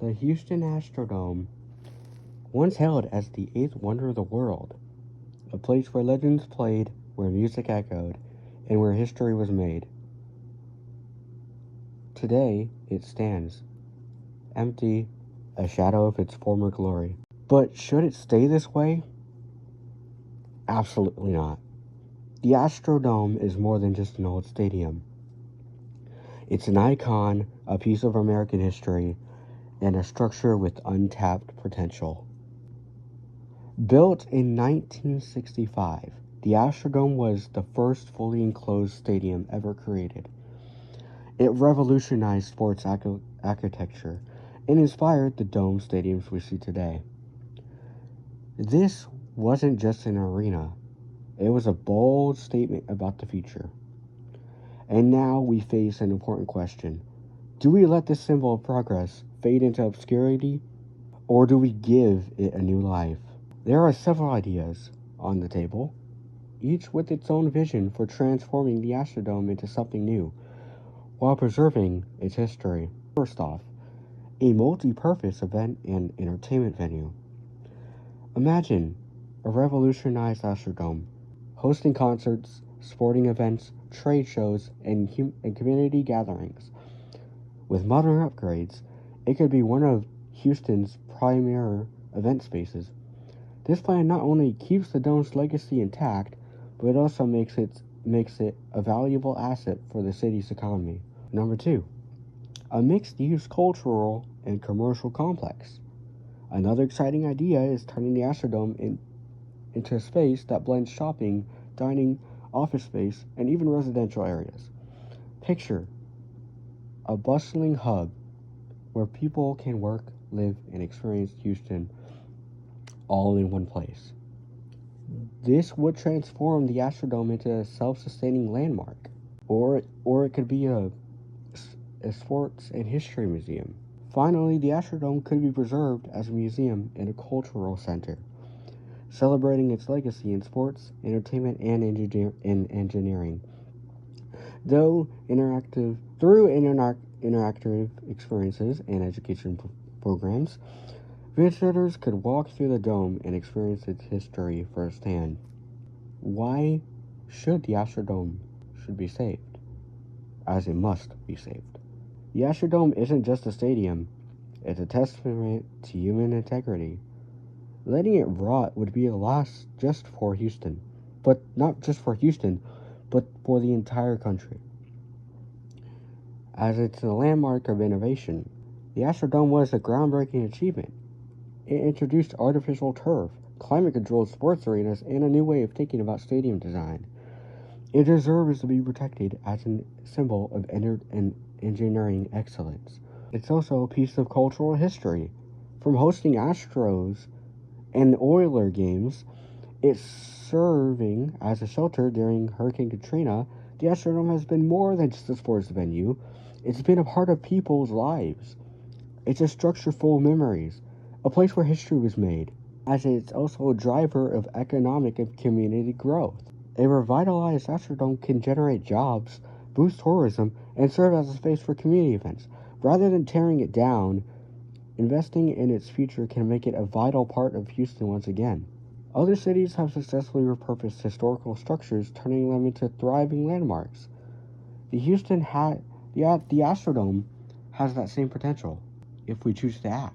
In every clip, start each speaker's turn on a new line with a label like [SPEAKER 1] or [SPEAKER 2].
[SPEAKER 1] The Houston Astrodome, once hailed as the eighth wonder of the world, a place where legends played, where music echoed, and where history was made. Today, it stands, empty, a shadow of its former glory. But should it stay this way? Absolutely not. The Astrodome is more than just an old stadium. It's an icon, a piece of American history, and a structure with untapped potential. Built in 1965, the Astrodome was the first fully enclosed stadium ever created. It revolutionized sports architecture and inspired the dome stadiums we see today. This wasn't just an arena, it was a bold statement about the future. And now we face an important question. Do we let this symbol of progress fade into obscurity, or do we give it a new life? There are several ideas on the table, each with its own vision for transforming the Astrodome into something new, while preserving its history. First off, a multi-purpose event and entertainment venue. Imagine a revolutionized Astrodome, hosting concerts, sporting events, trade shows, and community gatherings. With modern upgrades, it could be one of Houston's premier event spaces. This plan not only keeps the dome's legacy intact, but it also makes it a valuable asset for the city's economy. Number 2, a mixed-use cultural and commercial complex. Another exciting idea is turning the Astrodome into a space that blends shopping, dining, office space, and even residential areas. Picture a bustling hub where people can work, live, and experience Houston all in one place. This would transform the Astrodome into a self-sustaining landmark, or it could be a sports and history museum. Finally, the Astrodome could be preserved as a museum and a cultural center, celebrating its legacy in sports, entertainment, and engineering. Through interactive experiences and education programs, visitors could walk through the dome and experience its history firsthand. Why should the Astrodome be saved? As it must be saved. The Astrodome isn't just a stadium, it's a testament to human integrity. Letting it rot would be a loss just for Houston, but not just for Houston, but for the entire country. As it's a landmark of innovation, the Astrodome was a groundbreaking achievement. It introduced artificial turf, climate-controlled sports arenas, and a new way of thinking about stadium design. It deserves to be protected as a symbol of engineering excellence. It's also a piece of cultural history. From hosting Astros and Oiler games, it's serving as a shelter during Hurricane Katrina. The Astrodome has been more than just a sports venue. It's been a part of people's lives. It's a structure full of memories, a place where history was made, as it's also a driver of economic and community growth. A revitalized Astrodome can generate jobs, boost tourism, and serve as a space for community events. Rather than tearing it down, investing in its future can make it a vital part of Houston once again. Other cities have successfully repurposed historical structures, turning them into thriving landmarks. The Astrodome has that same potential, if we choose to act.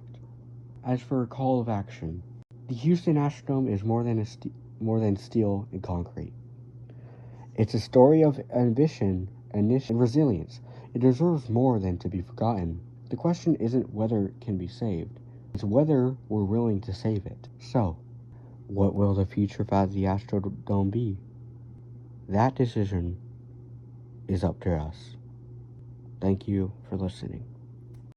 [SPEAKER 1] As for a call of action, the Houston Astrodome is more than steel and concrete. It's a story of ambition and resilience. It deserves more than to be forgotten. The question isn't whether it can be saved, it's whether we're willing to save it. So, what will the future of the Astrodome be? That decision is up to us. Thank you for listening.